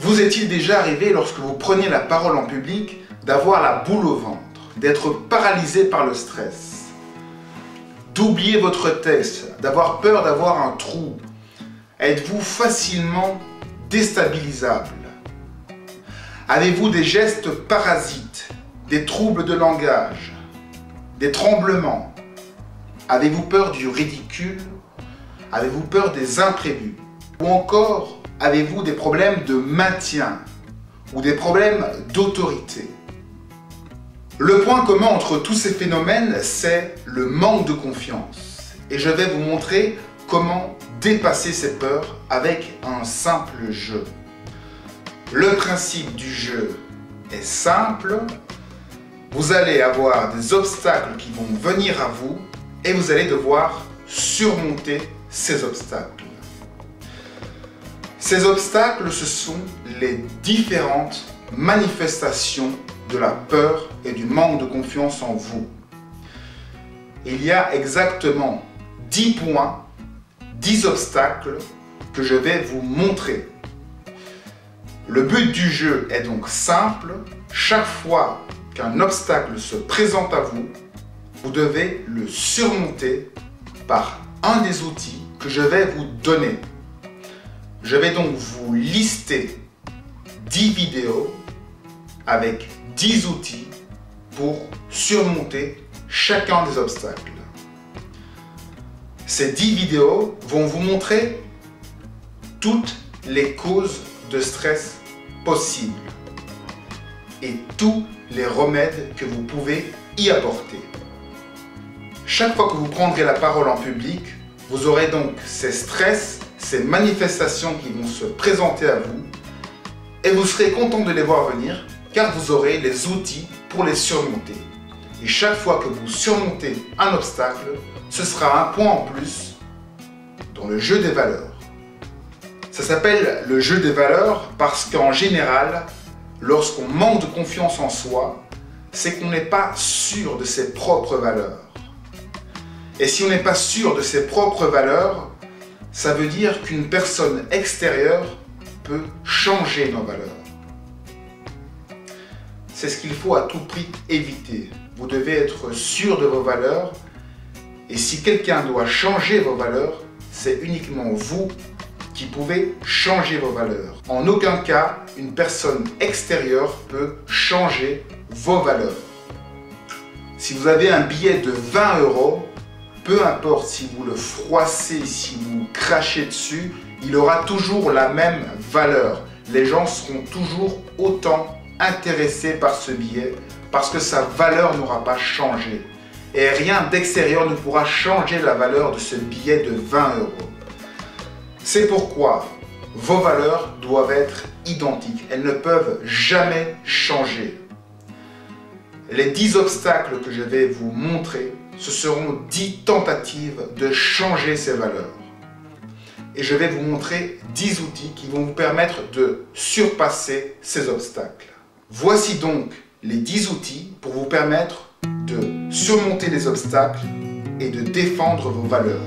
Vous est-il déjà arrivé, lorsque vous prenez la parole en public, d'avoir la boule au ventre, d'être paralysé par le stress, d'oublier votre texte, d'avoir peur d'avoir un trou? Êtes-vous facilement déstabilisable? Avez-vous des gestes parasites, des troubles de langage, des tremblements? Avez-vous peur du ridicule? Avez-vous peur des imprévus? Ou encore, avez-vous des problèmes de maintien ou des problèmes d'autorité? Le point commun entre tous ces phénomènes, c'est le manque de confiance. Et je vais vous montrer comment dépasser ces peurs avec un simple jeu. Le principe du jeu est simple. Vous allez avoir des obstacles qui vont venir à vous et vous allez devoir surmonter ces obstacles. Ces obstacles, ce sont les différentes manifestations de la peur et du manque de confiance en vous. Il y a exactement 10 points, 10 obstacles que je vais vous montrer. Le but du jeu est donc simple. Chaque fois qu'un obstacle se présente à vous, vous devez le surmonter par un des outils que je vais vous donner. Je vais donc vous lister 10 vidéos avec 10 outils pour surmonter chacun des obstacles. Ces 10 vidéos vont vous montrer toutes les causes de stress possibles et tous les remèdes que vous pouvez y apporter. Chaque fois que vous prendrez la parole en public, vous aurez donc ces stress, ces manifestations qui vont se présenter à vous et vous serez content de les voir venir car vous aurez les outils pour les surmonter. Et chaque fois que vous surmontez un obstacle, ce sera un point en plus dans le jeu des valeurs. Ça s'appelle le jeu des valeurs parce qu'en général, lorsqu'on manque de confiance en soi, c'est qu'on n'est pas sûr de ses propres valeurs. Et si on n'est pas sûr de ses propres valeurs, ça veut dire qu'une personne extérieure peut changer nos valeurs. C'est ce qu'il faut à tout prix éviter. Vous devez être sûr de vos valeurs et si quelqu'un doit changer vos valeurs, c'est uniquement vous qui pouvez changer vos valeurs. En aucun cas, une personne extérieure peut changer vos valeurs. Si vous avez un billet de 20 €, peu importe si vous le froissez, si vous crachez dessus, il aura toujours la même valeur. Les gens seront toujours autant intéressés par ce billet parce que sa valeur n'aura pas changé. Et rien d'extérieur ne pourra changer la valeur de ce billet de 20 €. C'est pourquoi vos valeurs doivent être identiques. Elles ne peuvent jamais changer. Les 10 obstacles que je vais vous montrer, ce seront 10 tentatives de changer ces valeurs. Et je vais vous montrer 10 outils qui vont vous permettre de surpasser ces obstacles. Voici donc les 10 outils pour vous permettre de surmonter les obstacles et de défendre vos valeurs.